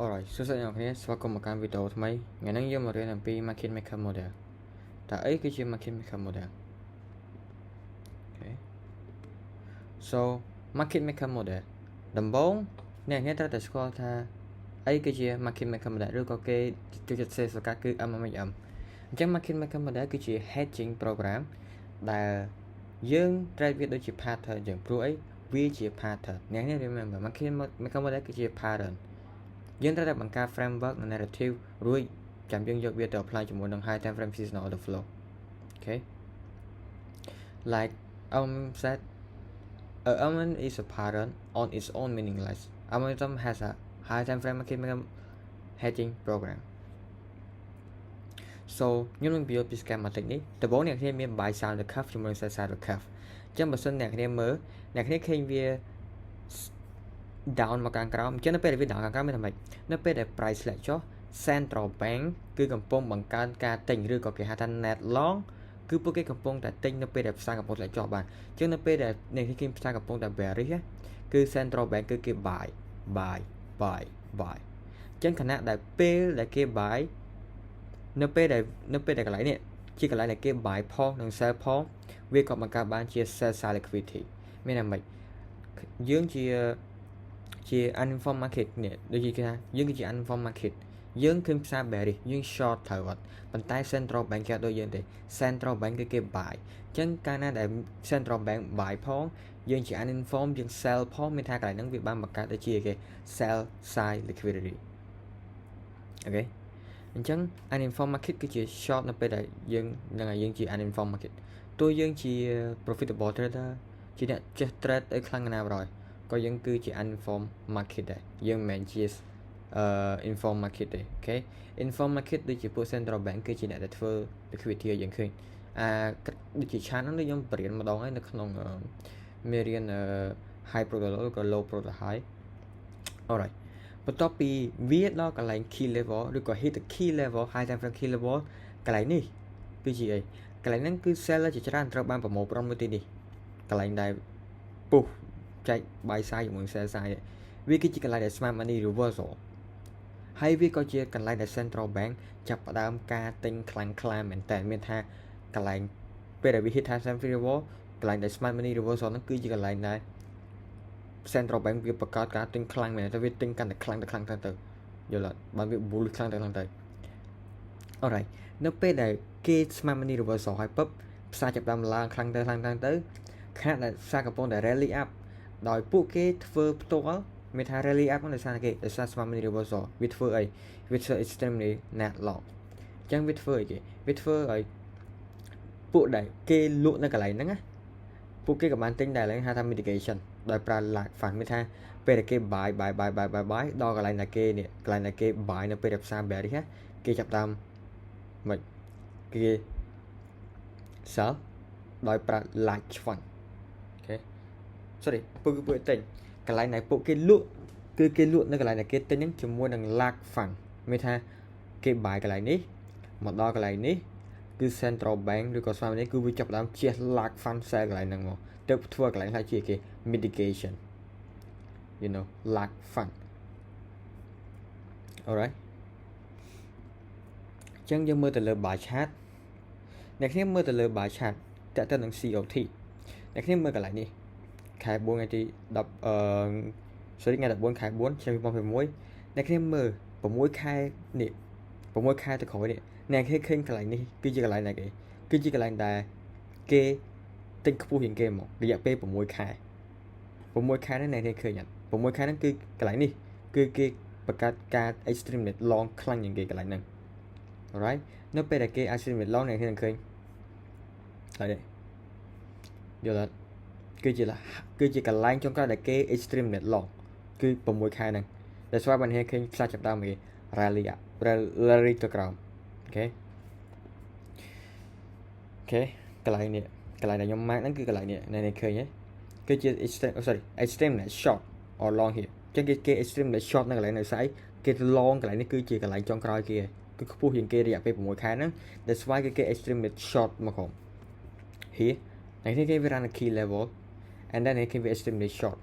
Alright, so sẽ nhau cái sau cùng một cái video thay mấy ngày nay dương mà đây là pi market maker model. Ta ấy cái chuyện market maker model. Okay. So market maker model. Đầm bốn này nghe ta đã score tha ấy cái chuyện market maker model rồi có cái tiêu chuẩn xe số các cứ âm. Chẳng market maker model cái chuyện hedging program là dương trai việc đôi chỉ pattern chẳng pro ấy vi chỉ pattern. Nghe nghe remember market maker model cái chuyện pattern. Dương ta đã bằng cả framework và narrative rồi chạm dương dọc việc apply cho một đồng hai time frame seasonal order flow. Okay. Like said, a element is a pattern on its own meaningless. Algorithm has a high time frame market hedging program. So, nhóm mình build schematic này. Từ bốn này khi mình buy sound the curve cho mình sẽ side the curve. Trong một số này khi mới, này khi vi down មកខាងក្រោមអញ្ចឹងនៅពេលដែលវា down ខាងក្រោមមានថាម៉េចនៅពេលដែល price ធ្លាក់ចុះ central bank គឺកំពុងបង្កើនការទិញឬក៏គេហៅថា net long គឺពួកគេកំពុងតែទិញនៅពេលដែលផ្សារកំពុងធ្លាក់ចុះបាទអញ្ចឹងនៅពេលដែលអ្នកគេផ្សារកំពុងតែ bearish គឺ central bank គឺគេ buy អញ្ចឹងខណៈដែលពេលដែលគេ buy នៅពេលដែលកន្លែងនេះជាកន្លែងដែលគេ buy ផងនិង sell ផងវាក៏បង្កើតបានជា sell side liquidity មានថាម៉េចយើងជា uninformed market នេះដូចជាគេថាយើងគឺជា uninformed market យើងឃើញផ្សារ bearish យើង short ត្រូវអត់ប៉ុន្តែ central bank គេអត់ដូចយើងទេ central bank គឺគេ buy អញ្ចឹងកាលណាដែល central bank buy ផងយើងជា uninformed យើង sell ផងមានថាកន្លែងហ្នឹងវាបានបង្កើតទៅជាគេ sell side liquidity អូខេអញ្ចឹង uninformed market គឺជា short នៅពេលដែលយើងនឹងឲ្យយើងជា uninformed market ទោះយើងជា profitable trader ជាអ្នកចេះ trade ឲ្យខ្លាំងណាស់ក៏ដោយក៏យើងគឺជា uninformed market ដែរយើងមិនមែនជា informed market ទេអូខេ informed market ដូចជាពួក central bank គឺជាអ្នកដែលធ្វើ liquidity ឲ្យយើងឃើញដូចជា chart ហ្នឹងខ្ញុំបរៀនម្ដងហើយនៅក្នុងមេរៀន high product low ក៏ low product high alright បន្ទាប់ពីវាដល់កន្លែង key level ឬក៏ hit the key level high time frame key level កន្លែងនេះគឺជាអីកន្លែងហ្នឹងគឺ seller ជាច្រើនត្រូវបានប្រមូលផ្ដុំមួយទីនេះកន្លែងដែលពុះចែក buy side ជាមួយ sell side វាគឺជាកន្លែងដែល smart money reversal ហើយវាក៏ជាកន្លែងដែល central bank ចាប់ផ្ដើមការទិញខ្លាំងមែនតើមានថាកន្លែងពេលដែលវា hit time frame level កន្លែងដែល smart money reversal ហ្នឹងគឺជាកន្លែងដែល central bank វាបង្កើតការទិញខ្លាំងមែនតែវាទិញកាន់តែខ្លាំងទៅយល់អត់បានវា bull ខ្លាំងទៅ alright នៅពេលដែលគេ smart money reversal ហើយពុបផ្សារចាប់ផ្ដើមឡើងខ្លាំងទៅខណៈដែលផ្សារកំពុងតែ rally up ដោយពួកគេធ្វើផ្ទាល់មានថា rally up ហ្នឹងដោយសារគេដោយសារ smart money reversal វាធ្វើអីវាធ្វើ extremely net long អញ្ចឹងវាធ្វើអីគេវាធ្វើឲ្យពួកដែលគេលក់នៅកន្លែងហ្នឹងណាពួកគេក៏បានទិញដែរឡើងហៅថា mitigation ដោយប្រើ lag fund មានថាពេលដែលគេ buy ដល់កន្លែងដែលគេនេះកន្លែងដែលគេ buy នៅពេលដែលផ្សារ bearish គេចាប់ដើមមិនគេ sell ដោយប្រើ lag fund អូខេ sorry ពួកគេទិញកន្លែងដែលពួកគេលក់គឺគេលក់នៅកន្លែងដែលគេទិញហ្នឹងជាមួយនឹង lag fund មានថាគេ buy កន្លែងនេះមកដល់កន្លែងនេះគឺ central bank ឬក៏ស្មារតីគឺវាចាប់ផ្ដើមជះ lag fund sell កន្លែងហ្នឹងមកទៅធ្វើកន្លែងខ្លះជាគេ mitigation you know lag fund alright អញ្ចឹងយើងមើលទៅលើ bar chart អ្នកគ្នាមើលទៅលើ bar chart តើទៅនឹង COT អ្នកគ្នាមើលកន្លែងនេះខែ4ថ្ងៃទី10sorry ថ្ងៃ14ខែ4ឆ្នាំ2021អ្នកគ្នាមើល6ខែនេះ6ខែទៅក្រោយនេះអ្នកគេឃើញកន្លែងនេះគឺជាកន្លែងណាគេគឺជាកន្លែងដែលគេទិញខ្ពស់ជាងគេមករយៈពេល6ខែហ្នឹងអ្នកគេឃើញអត់6ខែហ្នឹងគឺកន្លែងនេះគឺគេបង្កើតការ extreme net long ខ្លាំងជាងគេកន្លែងហ្នឹង alright នៅពេលដែលគេ extreme net long អ្នកគេនឹងឃើញហើយនេះយល់អត់គឺជាកន្លែងចុងក្រោយដែលគេ extreme net long គឺ6ខែហ្នឹងដែលស្វាបានឃើញផ្សារចាប់ដើមគេ rally ទៅក្រោមអូខេកន្លែងនេះកន្លែងដែលខ្ញុំម៉ាកហ្នឹងគឺកន្លែងនេះអ្នកឃើញទេគឺជា extreme net short or long here អញ្ចឹងគេ extreme net short នៅកន្លែងនៅស្អីគេ long កន្លែងនេះគឺជាកន្លែងចុងក្រោយគេគឺខ្ពស់ជាងគេរយៈពេល6ខែហ្នឹងដែលស្វាគេ extreme net short មកក្រោម here អ្នកគេវា run a key level and then គេវា extreme net short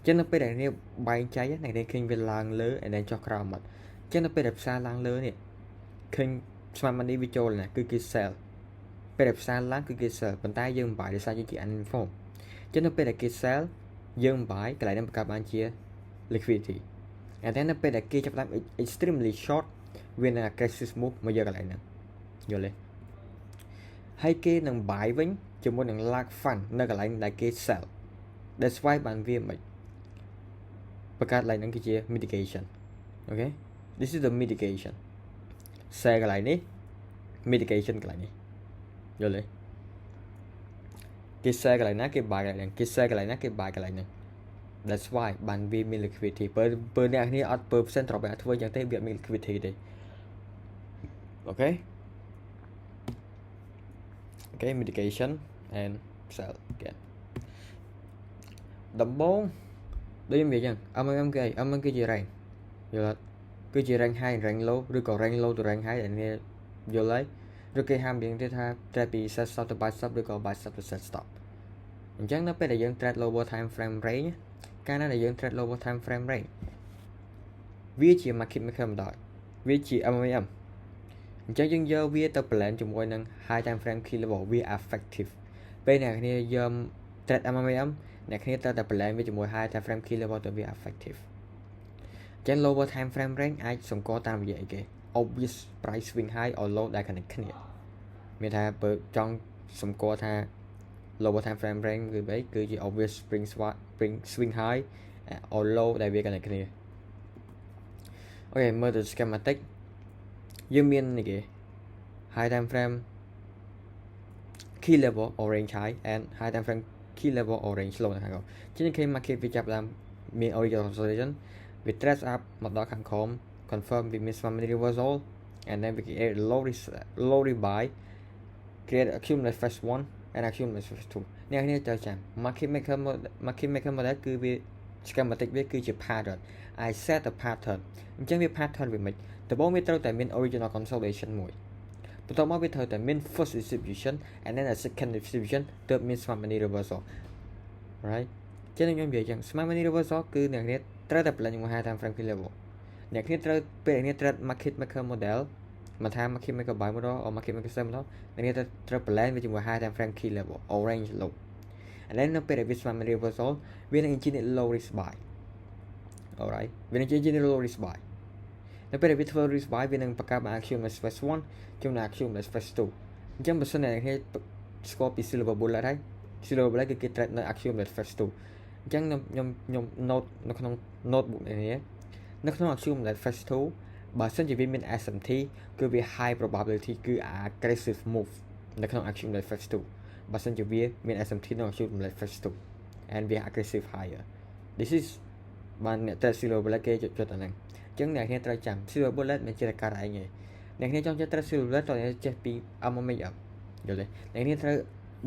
ចឹងនៅពេលដែលនេះបែងចែកអ្នកនេះឃើញវាឡើងលើហើយចុះក្រោមមកចឹងនៅពេលដែលផ្សារឡើងលើនេះឃើញស្មារតីវាចូលណាគឺគេ sell ពេលដែលផ្សារឡើងគឺគេ sell ប៉ុន្តែយើងមិនបាយដោយសារយើងជា uninform ចឹងនៅពេលដែលគេ sell យើងមិនបាយកន្លែងនេះបង្កើតបានជា liquidity ហើយតែនៅពេលដែលគេចាប់តាម extremely short វានឹង aggressive move មកយកកន្លែងហ្នឹងយល់ទេហើយគេនឹងបាយវិញជាមួយនឹង large fund នៅកន្លែងដែលគេ sell that's why បានវាមិនបង្កើតកន្លែងហ្នឹងគឺជា mitigation okay this is the mitigation sell កន្លែងនេះ mitigation កន្លែងនេះយល់ទេគេ sell កន្លែងណាគេ buy កន្លែងហ្នឹងគេ sell កន្លែងណាគេ buy កន្លែងហ្នឹង that's why បានវាមាន liquidity បើអ្នកគ្នាអត់បើ central bank ធ្វើយ៉ាងទេវាមាន liquidity ទេokay mitigation and sell again ដំបូងដូចខ្ញុំនិយាយចឹង MMM គេ MMM គឺជា rank យល់អត់គឺជា rank high rank low ឬក៏ rank low to rank high ដែលនេះយល់ហើយឬគេហាមយើងទៀតថា trade ពី set stop ទៅ buy stop ឬក៏ buy stop ទៅ set stop អញ្ចឹងនៅពេលដែលយើង trade lower time frame range កាលណាដែលយើង trade lower time frame range វាជា market maker មិនដល់វាជា MMM អញ្ចឹងយើងយកវាទៅ blend ជាមួយនឹង high time frame key level វា effective ពេលអ្នកគ្នាយក trade MMM អ្នកគ្នាត្រូវតែ blend វាជាមួយ high time frame key level ទៅវា effective អញ្ចឹង lower time frame range អាចសម្គាល់តាមរយៈអីគេ obvious price swing high or low ដែល connect គ្នាមានថាបើចង់សម្គាល់ថា lower time frame range គឺអីគឺជា obvious swing high or low ដែលវា connect គ្នាអូខេមើលទៅ schematic យើងមាននេះគេ high time frame key level orange high and high time frame key level orange low นะครับជាងគេ market វាចាប់ដើមមាន original consolidation វា trace up មកដល់ខាងក្រោម confirm វាមាន swing reversal and then we create low rebuy create accumulate first one and accumulate first two អ្នកនេះត្រូវចាំ market maker model គឺវា schematic វាគឺជា pattern I set a pattern អញ្ចឹងវា pattern វាមិនដំបូងវាត្រូវតែមាន original consolidation មួយបន្ទាប់មកវាត្រូវតែមាន first distribution and then a second distribution ទើបមាន smart money reversal right ចឹងខ្ញុំនិយាយចឹង smart money reversal គឺអ្នកនេះត្រូវតែ plan ជាមួយ high time frame level អ្នកនេះត្រូវពេលអ្នកនេះត្រូវ market maker model មកថា market maker buy model or market maker sell model អ្នកនេះត្រូវ plan វាជាមួយ high time frame key level orange low and then នៅពេលដែលវា smart money reversal វានឹង engineer low risk buy alright វានឹង engineer low risk buy នៅពេលដែលវាធ្វើ risk buy វានឹងបង្កើតបាន accumulate first one ជាមួយ accumulate first two អញ្ចឹងបើសិនតែគេស្គាល់ពី silver bullet ហើយ silver bullet គឺគេ trade នៅ accumulate first two អញ្ចឹងខ្ញុំ note នៅក្នុង notebook នេះនៅក្នុង accumulate first two បើសិនជាវាមាន SMT គឺវា high probability គឺ aggressive move នៅក្នុង accumulate first two បើសិនជាវាមាន SMT នៅ accumulate first two and វា aggressive higher this is បានអ្នក trade silver bullet គេចុចអាហ្នឹងអញ្ចឹងអ្នកគ្នាត្រូវចាំ silver bullet មិនជាតែការឯងទេអ្នកគ្នាចង់ចេះ trade silver bullet ត្រូវចេះពី MMM យល់ទេអ្នកគ្នាត្រូវ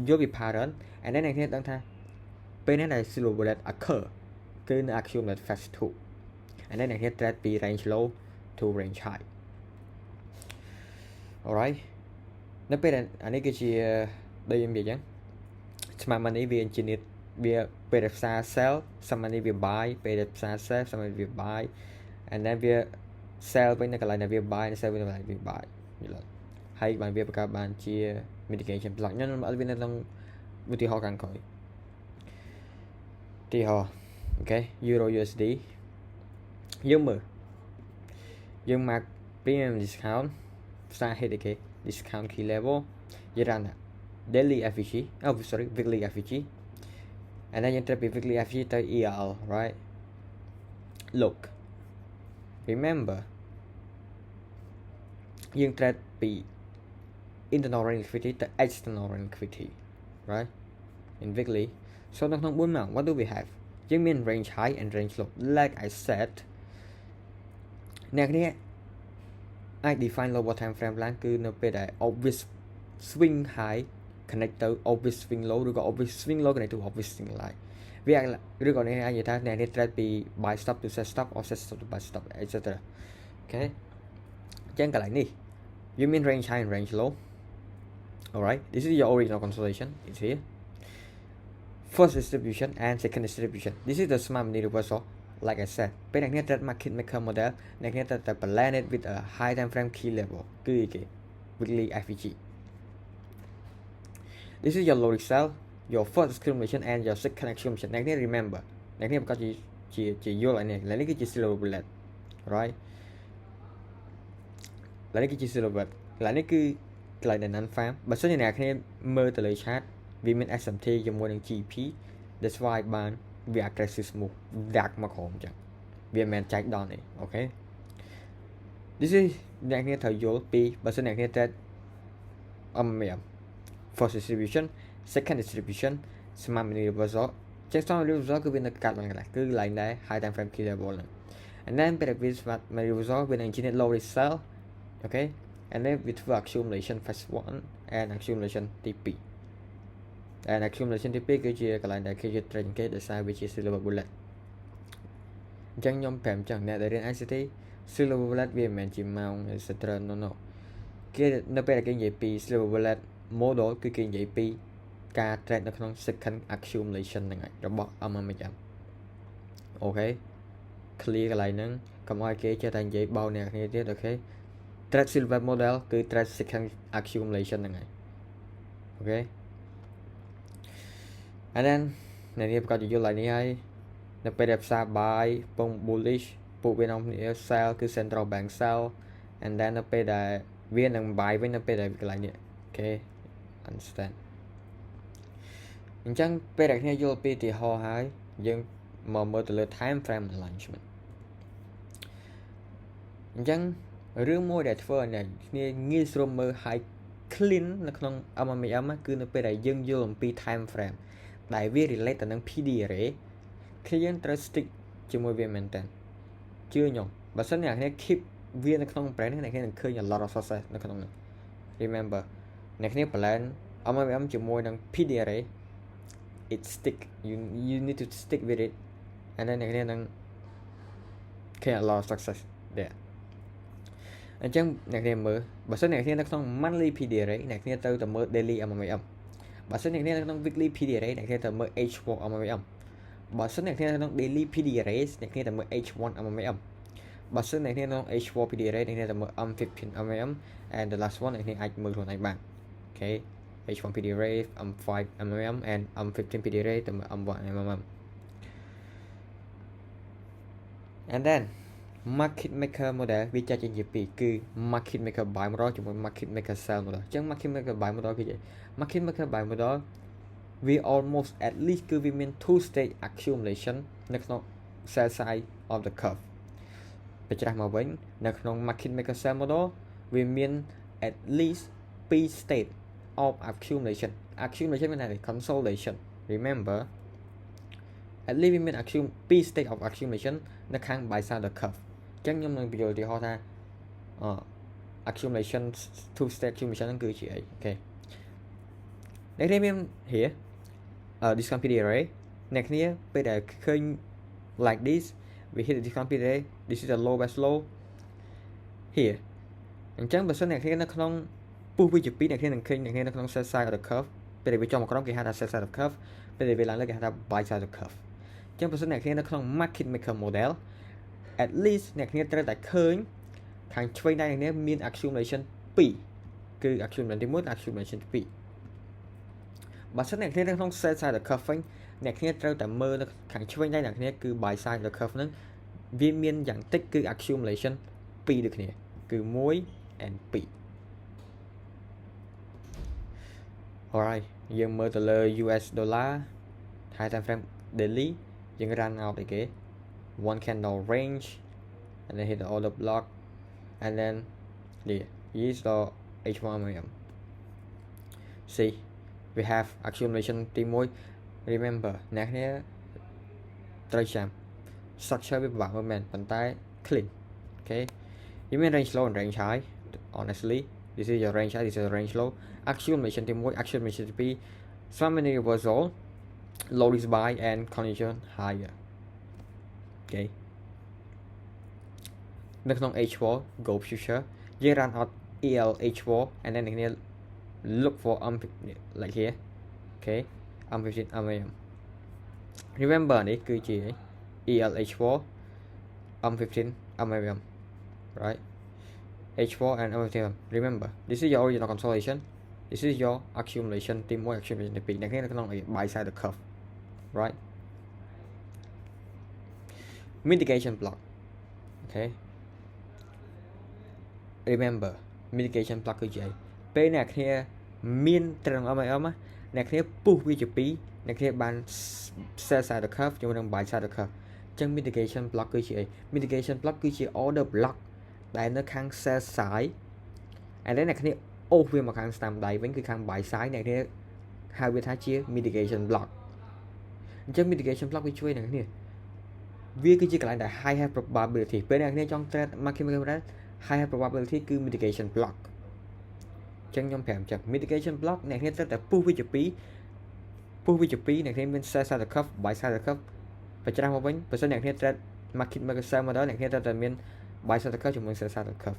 យកពី pattern and then អ្នកគ្នាដឹងថាពេលនេះដែល silver bullet occur គឺនៅ accumulate first two and then អ្នកគ្នា trade ពី range low to range high alright នៅពេលអានេះគឺជាដូចខ្ញុំនិយាយអញ្ចឹង smart money វា engineer វាពេលដែលផ្សារ sell smart money វា buy ពេលដែលផ្សារ sell smart money វា buy and then វា sell វិញនៅកន្លែងដែលវា buy sell វិញនៅកន្លែងវា buy យល់អត់ហើយបានវាបង្កើតបានជា mitigation block ខ្ញុំអត់វានៅក្នុងឧទាហរណ៍ខាងក្រោយឧទាហរណ៍អូខេ Euro USD យើងមើលយើង mark premium discount ផ្សារ hit គេ discount key level យើង run daily FVG weekly FVG and then យើង trade ពី weekly FVG ទៅ EL right look remember យើង trade ពី internal range liquidity ទៅ external range liquidity right in weekly so នៅក្នុង4ម៉ោង what do we have យើងមាន range high and range low like I said អ្នកនេះអាច define lower time frame ឡើងគឺនៅពេលដែល obvious swing high connect ទៅ obvious swing low ឬក៏ obvious swing low connect ទៅ obvious swing high វាឬក៏នេះអាចនិយាយថាអ្នកនេះ trade ពី buy stop to set stop or set stop to buy stop etc អូខេអញ្ចឹងកន្លែងនេះវាមាន range high and range low alright this is your original consolidation it's here first distribution and second distribution this is the smart mini reversal like I said ពេលអ្នកគ្នាត្រូវ market maker model អ្នកគ្នាត្រូវតែ plan it with a high time frame key level គឺគេ weekly FVG this is your logic cell your first accumulation and your second accumulation អ្នកគ្នា remember អ្នកគ្នាប្រកាសជាយល់អានេះនេះគឺជា silver bullet right ឡើយនេះគឺជា silver bullet ឡើយនេះគឺកន្លែងដែល non farm បើសិនជាអ្នកគ្នាមើលទៅលើ chart វាមាន SMT ជាមួយនឹង GP that's why បានវា aggressive move ដាក់មកក្រោមអញ្ចឹងវាមិនមែនចែកដល់ទេអូខេ this is អ្នកគ្នាត្រូវយល់ពីបើសិនអ្នកគ្នាត្រូវ first distribution second distribution smart mini reversal ចឹង smart mini reversal គឺវានៅកាត់ឡើងកន្លែងគឺកន្លែងដែរ high time frame key level ហ្នឹង and then ពេលវា smart mini reversal វានឹង engineer low risk sell okay and then with accumulation phase 1 and accumulation ទី2 and accumulation ទី2គឺជាកន្លែងដែលគេយក trade គេដោយសារវាជា silver bullet អញ្ចឹងខ្ញុំប្រាប់អញ្ចឹងអ្នកដែលរៀន ICT silver bullet វាមិនមែនជាម៉ោង etc no គេនៅពេលដែលគេនិយាយពី silver bullet model គឺគេនិយាយពីការ trade នៅក្នុង second accumulation ហ្នឹងហើយរបស់ MMM អូខេ clear កន្លែងហ្នឹងកុំឲ្យគេចេះតែនិយាយបោកអ្នកគ្នាទៀតអូខេ trade silver model គឺ trade second accumulation ហ្នឹងហើយអូខេ and then អ្នកនេះប្រកាសជាយល់ឡើងនេះហើយនៅពេលដែលផ្សារ buy ពង bullish ពួកវានាំគ្នា sell គឺ central bank sell and then នៅពេលដែលវានឹង buy វិញនៅពេលដែលកន្លែងនេះអូខេ understand អញ្ចឹងពេលដែលគ្នាយល់ពីឧទាហរណ៍ហើយយើងមកមើលទៅលើ time frame alignment អញ្ចឹងរឿងមួយដែលធ្វើឲ្យអ្នកគ្នាងាយស្រួលមើល high clean នៅក្នុង MMM គឺនៅពេលដែលយើងយល់អំពី time frame ដែលវា relate ទៅនឹង PD array គឺយើងត្រូវ stick ជាមួយវាមែនតើជឿខ្ញុំបើសិនអ្នកគ្នា keep វានៅក្នុង brand នេះអ្នកគ្នានឹងឃើញ a lot of success នៅក្នុងនោះ remember អ្នកគ្នា plan MMM ជាមួយនឹង PD array it stick you need to stick with it and then អ្នកគ្នានឹងឃើញ a lot of success there អញ្ចឹងអ្នកគ្នាមើលបើសិនអ្នកគ្នានៅក្នុង monthly PD array អ្នកគ្នាត្រូវតែមើល daily MMM បើសិនអ្នកគ្នានៅក្នុង weekly PD array អ្នកគ្នាត្រូវមើល H4 MMM បើសិនអ្នកគ្នានៅក្នុង daily PD array អ្នកគ្នាត្រូវមើល H1 MMM បើសិនអ្នកគ្នានៅក្នុង H4 PD array អ្នកគ្នាត្រូវមើល M15 MMM and the last one អ្នកគ្នាអាចមើលខ្លួនឯងបានអូខេ H1 PD array M5 MMM and M15 PD array ត្រូវមើល M1 MMM and then market maker model វាចែកចេញជាពីរគឺ market maker buy model ជាមួយ market maker sell model អញ្ចឹង market maker buy model គឺ market maker buy model វា almost at least គឺវាមាន two stage accumulation នៅក្នុង sell side of the curve បញ្ច្រាស់មកវិញនៅក្នុង market maker sell model វាមាន at least 2 state of accumulation មានន័យថា consolidation remember at least វាមាន 2 state of accumulation នៅខាង buy side of the curve អញ្ចឹងខ្ញុំនឹងបញ្យល់ឧទាហរណ៍ថា accumulation two state accumulation ហ្នឹងគឺជាអីអូខេអ្នកគ្នាមាន here discount PD array អ្នកគ្នាពេលដែលឃើញ like this we hit the discount PD array this is the low best low here អញ្ចឹងបើសិនអ្នកគ្នានៅក្នុងពុះវាជា2អ្នកគ្នានឹងឃើញអ្នកគ្នានៅក្នុង sell side of the curve ពេលដែលវាចុះមកក្រោមគេហៅថា sell side of the curve ពេលដែលវាឡើងលើគេហៅថា buy side of the curve អញ្ចឹងបើសិនអ្នកគ្នានៅក្នុង market maker model at least អ្នកគ្នាត្រូវតែឃើញខាងឆ្វេងដៃអ្នកគ្នាមាន accumulation 2គឺ accumulation ទី1 accumulation ទី2បើសិនអ្នកគ្នានៅក្នុង sell side of the curve វិញអ្នកគ្នាត្រូវតែមើលនៅខាងឆ្វេងដៃអ្នកគ្នាគឺ buy side of the curve ហ្នឹងវាមានយ៉ាងតិចគឺ accumulation 2ដូចគ្នាគឺ1 and 2 alright យើងមើលទៅលើ US dollar high time frame daily យើង run out អីគេ one candle range and then hit the order block and then use the H1 MM see we have accumulation ទី1 remember អ្នកគ្នាត្រូវចាំ structure វាពិបាកមែនប៉ុន្តែ clean okay វាមាន range low and range high honestly this is your range high this is your range low accumulation ទី1 accumulation ទី2 some mini reversal low risk buy and condition higher okay នៅក្នុង H4 go future យើង run out EL H4 and then អ្នកគ្នា look for like here okay M15 MM remember នេះគឺជា ELH4 M15 MMM right H4 and M15 remember this is your original consolidation this is your accumulation ទី1 accumulation ទី2អ្នកគ្នានៅក្នុង buy side the curve right mitigation block okay remember mitigation block គឺជាអីពេលអ្នកគ្នាមានត្រឹម MMM អ្នកគ្នាពុះវាជា2អ្នកគ្នាបាន sell side the curve ជាមួយនឹង buy side the curve អញ្ចឹង mitigation block គឺជាអី mitigation block គឺជា order block ដែលនៅខាង sell side and then អ្នកគ្នាអូសវាមកខាងស្នាមដៃវិញគឺខាង buy side អ្នកគ្នាហៅវាថាជា mitigation block អញ្ចឹង mitigation block វាជួយអ្នកគ្នាវាគឺជាកន្លែងដែល high have probability ពេលអ្នកគ្នាចង់ trade market trade high have probability គឺ mitigation block អញ្ចឹងខ្ញុំប្រាប់អញ្ចឹង mitigation block អ្នកគ្នាត្រូវតែពុះវាជា2អ្នកគ្នាមាន sell side the curve buy side the curve បញ្ច្រាស់មកវិញបើសិនអ្នកគ្នា trade market sell model អ្នកគ្នាត្រូវតែមាន buy side the curve ជាមួយ sell side the curve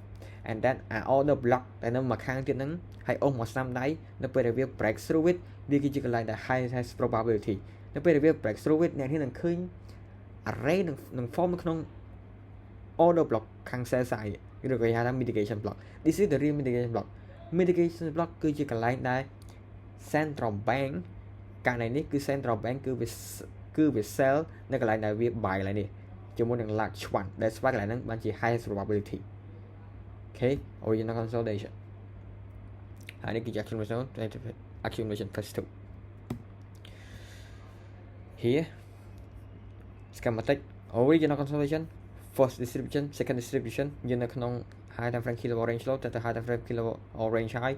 and then order block ដែលនៅមួយខាងទៀតហ្នឹងហើយអូសមកស្នាមដៃនៅពេលដែលវា break through it វាគឺជាកន្លែងដែល high has probability នៅពេលដែលវា break through it អ្នកគ្នានឹងឃើញ array នឹង form នៅក្នុង order block ខាង sell side ឬក៏គេហៅថា mitigation block this is the real mitigation block គឺជាកន្លែងដែល central bank ករណីនេះគឺ central bank គឺវា sell នៅកន្លែងដែលវា buy កន្លែងនេះជាមួយនឹង large one ដែលស្វែងកន្លែងហ្នឹងបានជា highest probability okay original consolidation ហើយនេះគឺជា accumulation phase 2 here schematic original consolidation first distribution second distribution យើងនៅក្នុង high time frame kilo range low ទៅ high time frame kilo range high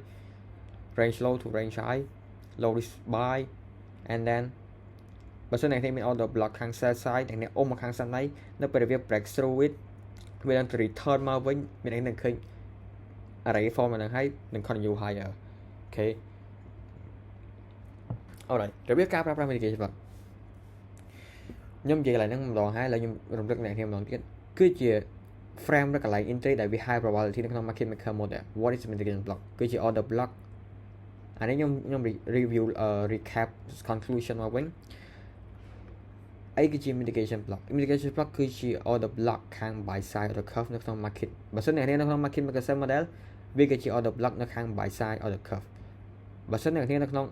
range low to range high low risk buy and then បើសិនអ្នកនេះមាន order block ខាង sell side អ្នកអូសមកខាងស្នាមដៃនៅពេលវា break through it វានឹង return មកវិញមានអ្នកនឹងឃើញ array form ហ្នឹងហើយនឹង continue higher okay alright របៀបការប្រើប្រាស់ mitigation block ខ្ញុំនិយាយកន្លែងហ្នឹងម្ដងហើយឥឡូវខ្ញុំរំលឹកអ្នកគ្នាម្ដងទៀតគឺជា frame នៅកន្លែង entry ដែលវា high probability នៅក្នុង market maker model what is mitigation block គឺជា order block អានេះខ្ញុំ review recap conclusion មកវិញអីគឺជា mitigation block គឺជា order block ខាង buy side of the curve នៅក្នុង market បើសិនអ្នកនៅក្នុង market maker model វាគឺជា order block នៅខាង buy side of the curve បើសិនអ្នកនៅក្នុង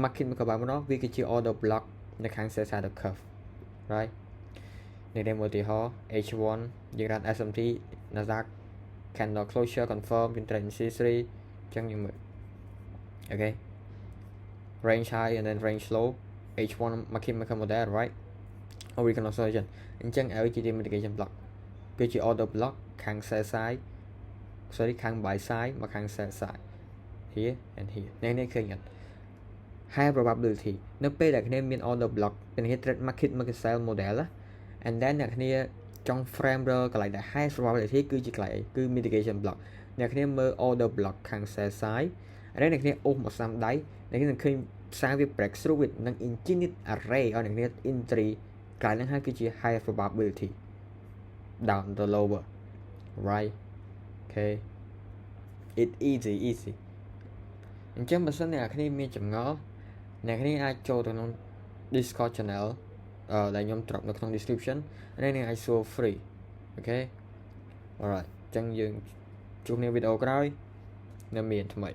market maker model វាគឺជា order block នៅខាង sell side of the curve right នេះដែលមើលទីហោ H1 យើងរ៉ាត់ S&P Nasdaq candle closure confirm មាន trend C3 អញ្ចឹងយើងមើល okay range high and then range low H1 market maker model right original consolidation អញ្ចឹងឲ្យជា mitigation block គឺជា order block ខាង sell sideខាង buy side មកខាង sell side here and here នេះឃើញអត់ high probability នៅពេលដែលគ្នាមាន order block ពេលគ្នា trade market sell model and then អ្នកគ្នាចង់ frame រកន្លែងដែល high probability គឺជាកន្លែងអីគឺ mitigation block អ្នកគ្នាមើល order block ខាង sell side ហើយអ្នកគ្នាអូសមកស្នាមដៃអ្នកគ្នានឹងឃើញផ្សារវា break through it និង infinite array ឲ្យអ្នកគ្នា entry កន្លែងហ្នឹងហើយគឺជា high probability down the lower right okay it easy អញ្ចឹងបើសិនអ្នកគ្នាមានចម្ងល់អ្នកគ្នាអាចចូលទៅក្នុង Discord channel ដែលខ្ញុំ drop នៅក្នុង description ហើយអ្នកអាចសួរ free okay alright អញ្ចឹងយើងជួបគ្នាវីដេអូក្រោយនៅមានថ្មី